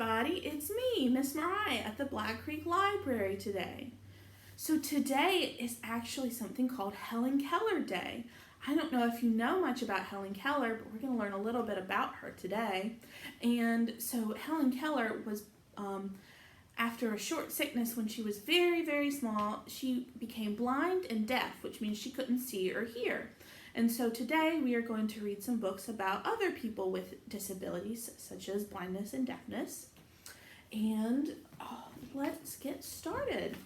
everybody, it's me, Miss Mariah, at the Black Creek Library today. So today is actually something called Helen Keller Day. I don't know if you know much about Helen Keller, but we're going to learn a little bit about her today. And so Helen Keller was, after a short sickness when she was very, very small, she became blind and deaf, which means she couldn't see or hear. And so today we are going to read some books about other people with disabilities, such as blindness and deafness. And let's get started.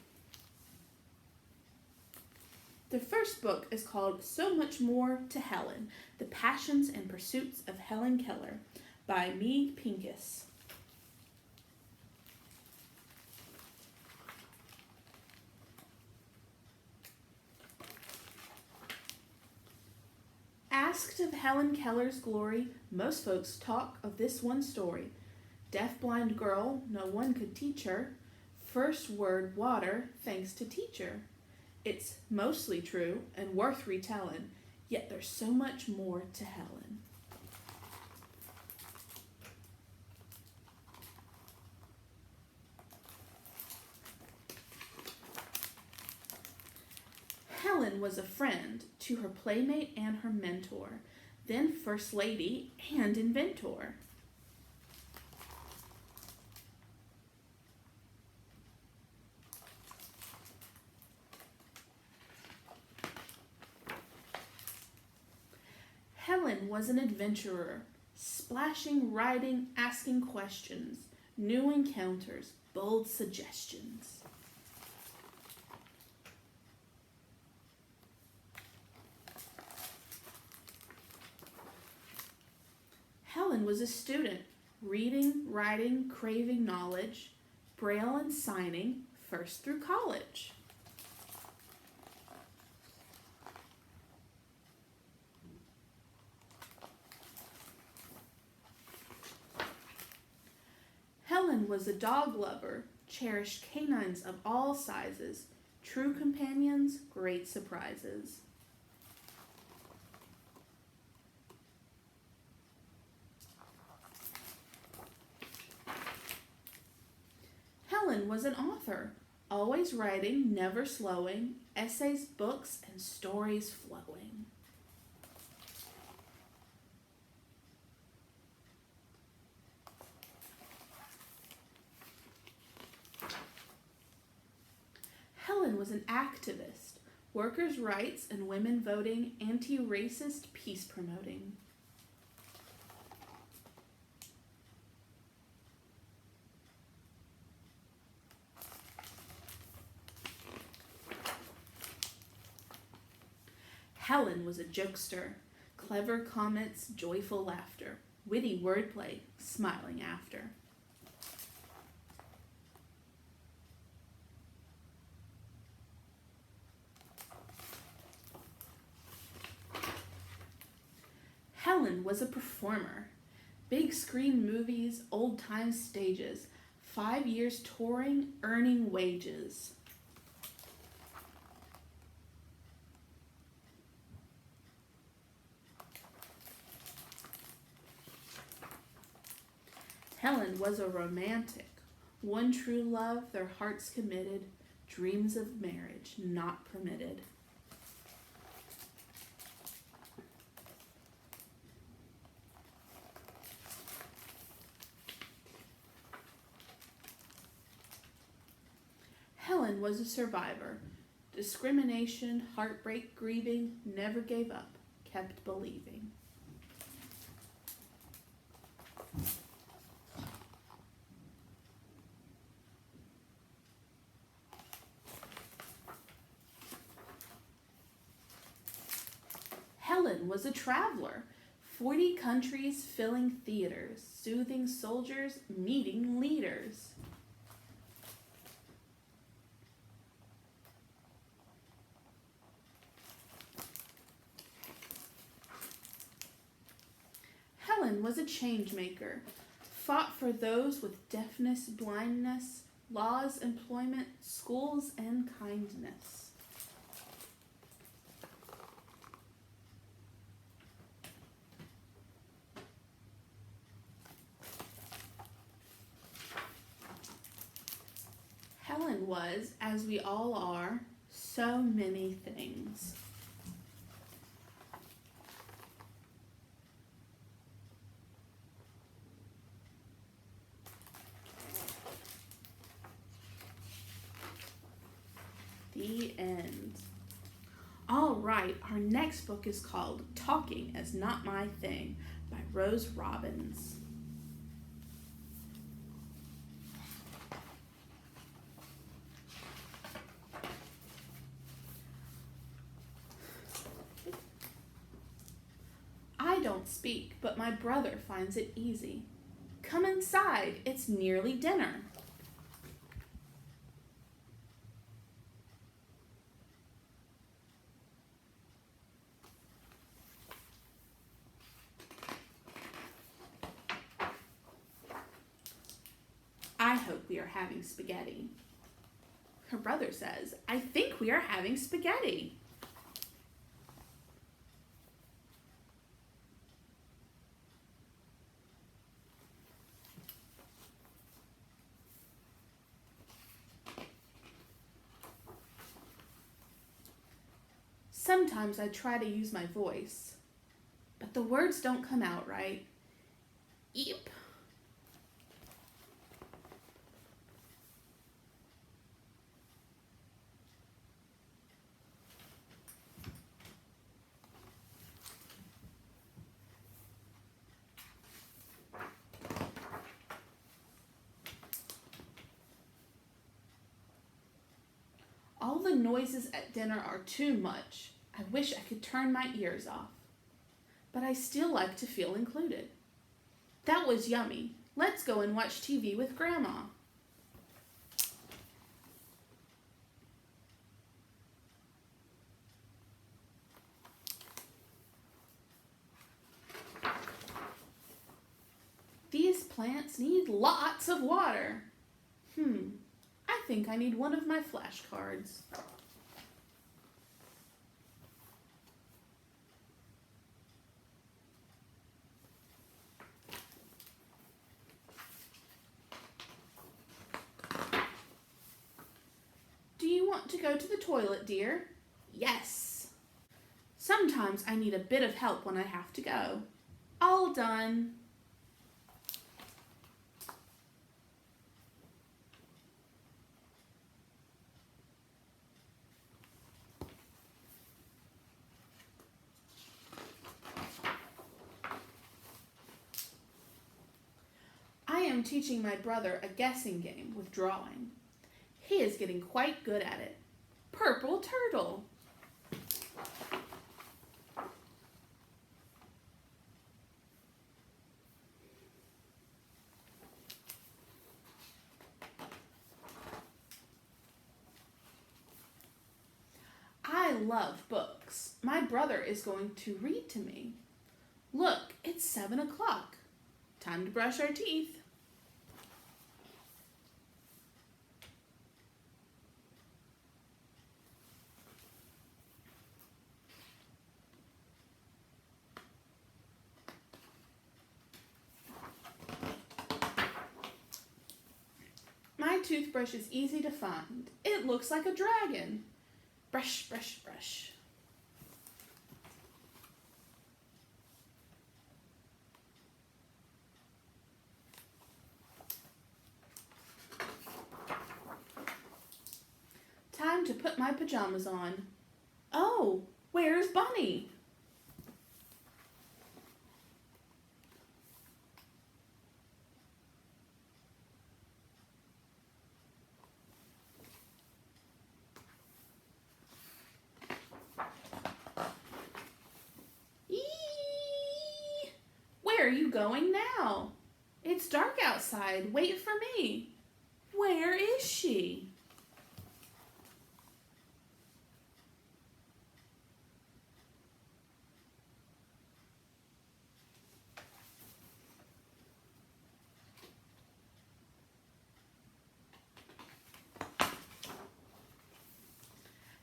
The first book is called So Much More to Helen, The Passions and Pursuits of Helen Keller by Meg Pincus. Asked of Helen Keller's glory, most folks talk of this one story. Deaf-blind girl, no one could teach her. First word water, thanks to teacher. It's mostly true and worth retelling, yet there's so much more to Helen. Helen was a friend to her playmate and her mentor, then First Lady and inventor. Helen was an adventurer, splashing, riding, asking questions, new encounters, bold suggestions. Helen was a student, reading, writing, craving knowledge, braille and signing, first through college. Helen was a dog lover, cherished canines of all sizes, true companions, great surprises. Helen was an author, always writing, never slowing, essays, books, and stories flowing. Helen was an activist, workers' rights and women voting, anti-racist, peace promoting. Helen was a jokester, clever comments, joyful laughter, witty wordplay, smiling after. Helen was a performer, big screen movies, old time stages, 5 years touring, earning wages. Helen was a romantic, one true love, their hearts committed, dreams of marriage not permitted. Helen was a survivor, discrimination, heartbreak, grieving, never gave up, kept believing. Helen was a traveler, 40 countries filling theaters, soothing soldiers, meeting leaders. Helen was a change maker, fought for those with deafness, blindness, laws, employment, schools, and kindness. Helen was, as we all are, so many things. The end. All right, our next book is called Talking Is Not My Thing by Rose Robbins. I don't speak, but my brother finds it easy. Come inside, it's nearly dinner. I hope we are having spaghetti. Her brother says, I think we are having spaghetti. Sometimes I try to use my voice, but the words don't come out right. Eep. All the noises at dinner are too much. I wish I could turn my ears off. But I still like to feel included. That was yummy. Let's go and watch TV with Grandma. These plants need lots of water. I think I need one of my flashcards. Do you want to go to the toilet, dear? Yes. Sometimes I need a bit of help when I have to go. All done. I am teaching my brother a guessing game with drawing. He is getting quite good at it. Purple turtle. I love books. My brother is going to read to me. Look, it's 7 o'clock. Time to brush our teeth. My toothbrush is easy to find. It looks like a dragon. Brush, brush, brush. Time to put my pajamas on. Oh, where's Bunny? Where are you going now? It's dark outside. Wait for me. Where is she?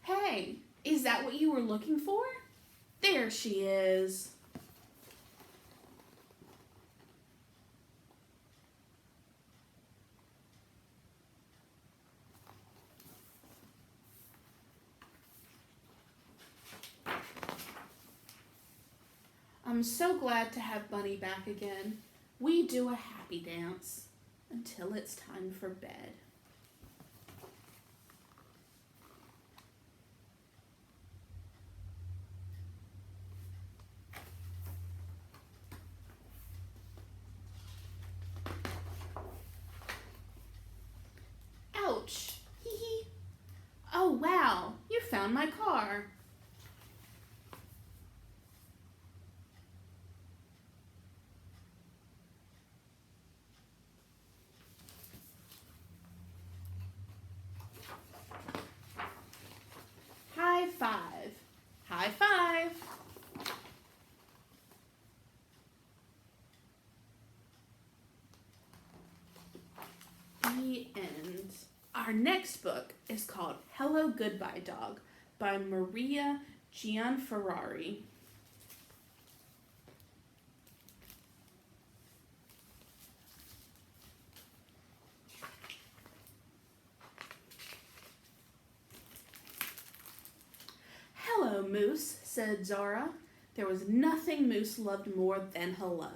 Hey, is that what you were looking for? There she is. I'm so glad to have Bunny back again. We do a happy dance until it's time for bed. Ouch! Hee hee. Oh wow, you found my car. High five. High five. The end. Our next book is called Hello Goodbye Dog by Maria Gianferrari. Hello, Moose, said Zara. There was nothing Moose loved more than hello.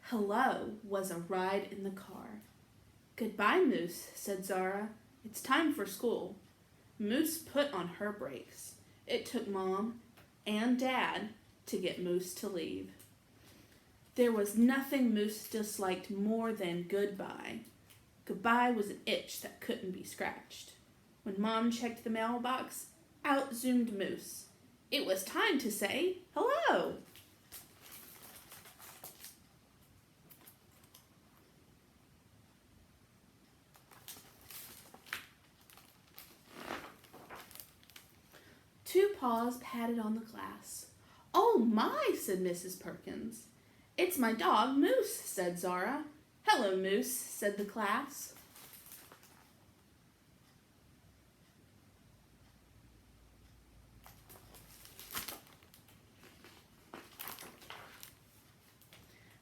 Hello was a ride in the car. Goodbye, Moose, said Zara. It's time for school. Moose put on her brakes. It took Mom and Dad to get Moose to leave. There was nothing Moose disliked more than goodbye. Goodbye was an itch that couldn't be scratched. When Mom checked the mailbox, out zoomed Moose. It was time to say hello. Two paws patted on the glass. Oh my, said Mrs. Perkins. It's my dog, Moose, said Zara. Hello, Moose, said the class.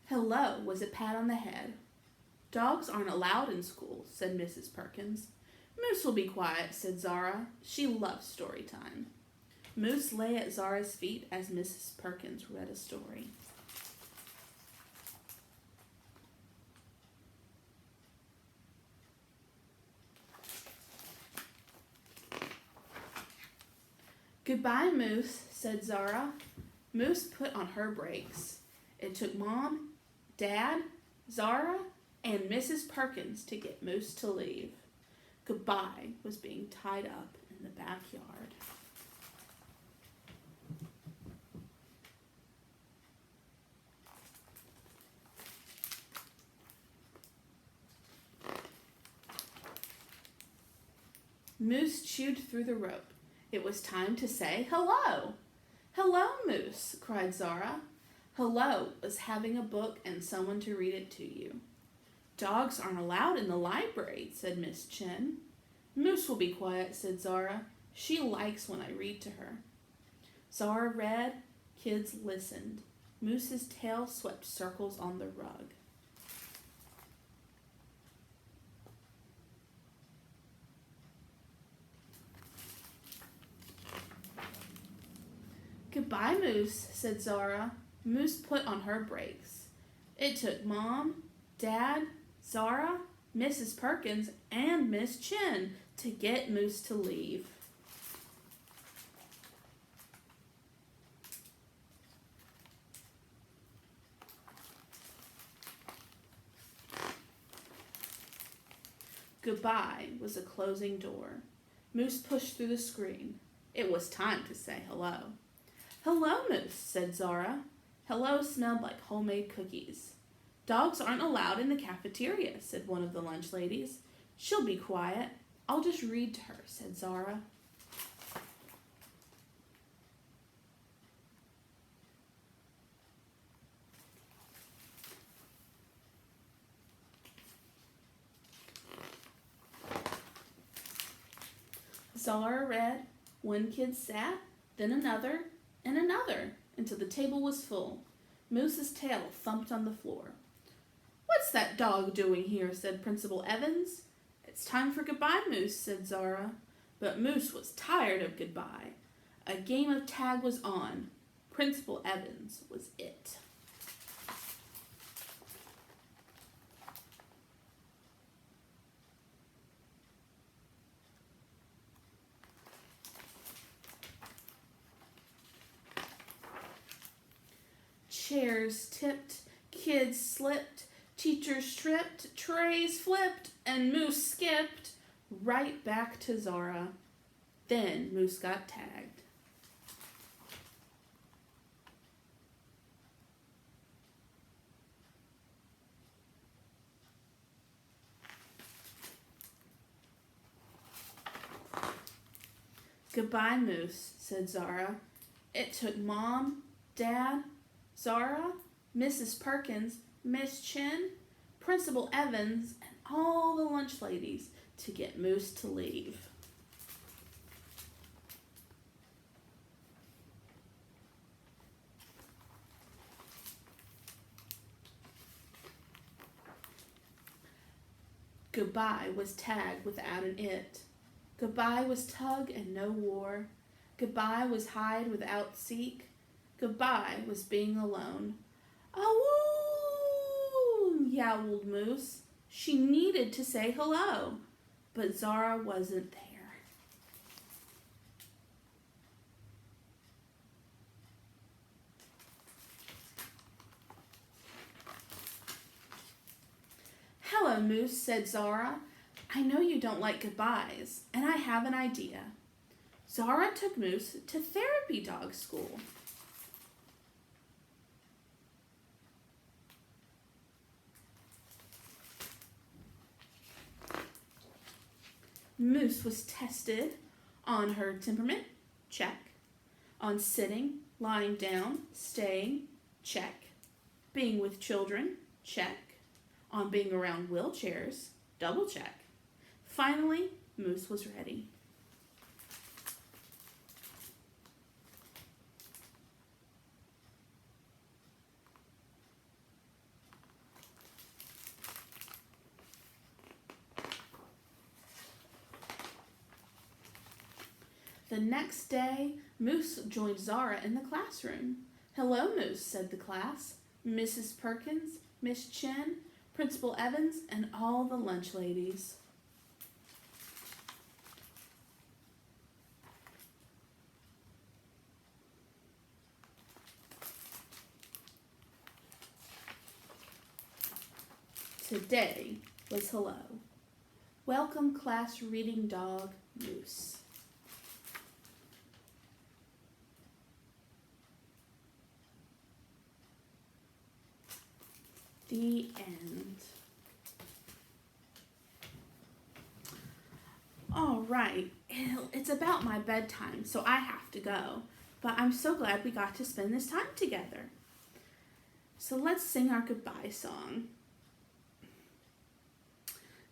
Hello was a pat on the head. Dogs aren't allowed in school, said Mrs. Perkins. Moose will be quiet, said Zara. She loves story time. Moose lay at Zara's feet as Mrs. Perkins read a story. Goodbye, Moose, said Zara. Moose put on her brakes. It took Mom, Dad, Zara, and Mrs. Perkins to get Moose to leave. Goodbye was being tied up in the backyard. Moose chewed through the rope. It was time to say hello. Hello, Moose, cried Zara. Hello was having a book and someone to read it to you. Dogs aren't allowed in the library, said Miss Chin. Moose will be quiet, said Zara. She likes when I read to her. Zara read. Kids listened. Moose's tail swept circles on the rug. Goodbye, Moose, said Zara. Moose put on her brakes. It took Mom, Dad, Zara, Mrs. Perkins, and Miss Chin to get Moose to leave. Goodbye was a closing door. Moose pushed through the screen. It was time to say hello. Hello, Moose, said Zara. Hello smelled like homemade cookies. Dogs aren't allowed in the cafeteria, said one of the lunch ladies. She'll be quiet. I'll just read to her, said Zara. Zara read. One kid sat, then another, and another, until the table was full. Moose's tail thumped on the floor. "What's that dog doing here?" said Principal Evans. "It's time for goodbye, Moose," said Zara. But Moose was tired of goodbye. A game of tag was on. Principal Evans was it. Chairs tipped, kids slipped, teachers tripped, trays flipped, and Moose skipped right back to Zara. Then Moose got tagged. "Goodbye, Moose," said Zara. "It took Mom, Dad, Zara, Mrs. Perkins, Miss Chin, Principal Evans, and all the lunch ladies to get Moose to leave." Goodbye was tag without an it. Goodbye was tug and no war. Goodbye was hide without seek. Goodbye was being alone. "Oh!" yowled Moose. She needed to say hello, but Zara wasn't there. "Hello, Moose," said Zara. "I know you don't like goodbyes, and I have an idea." Zara took Moose to therapy dog school. Moose was tested on her temperament, check. On sitting, lying down, staying, check. Being with children, check. On being around wheelchairs, double check. Finally, Moose was ready. The next day, Moose joined Zara in the classroom. "Hello, Moose," said the class. Mrs. Perkins, Miss Chin, Principal Evans, and all the lunch ladies. Today was hello. Welcome, class reading dog, Moose. The end. All right, it's about my bedtime, so I have to go. But I'm so glad we got to spend this time together. So let's sing our goodbye song.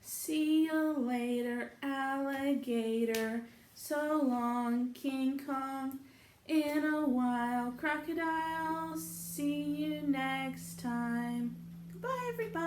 "See you later, alligator. So long, King Kong. In a while, crocodile. See you next time." Goodbye, everybody.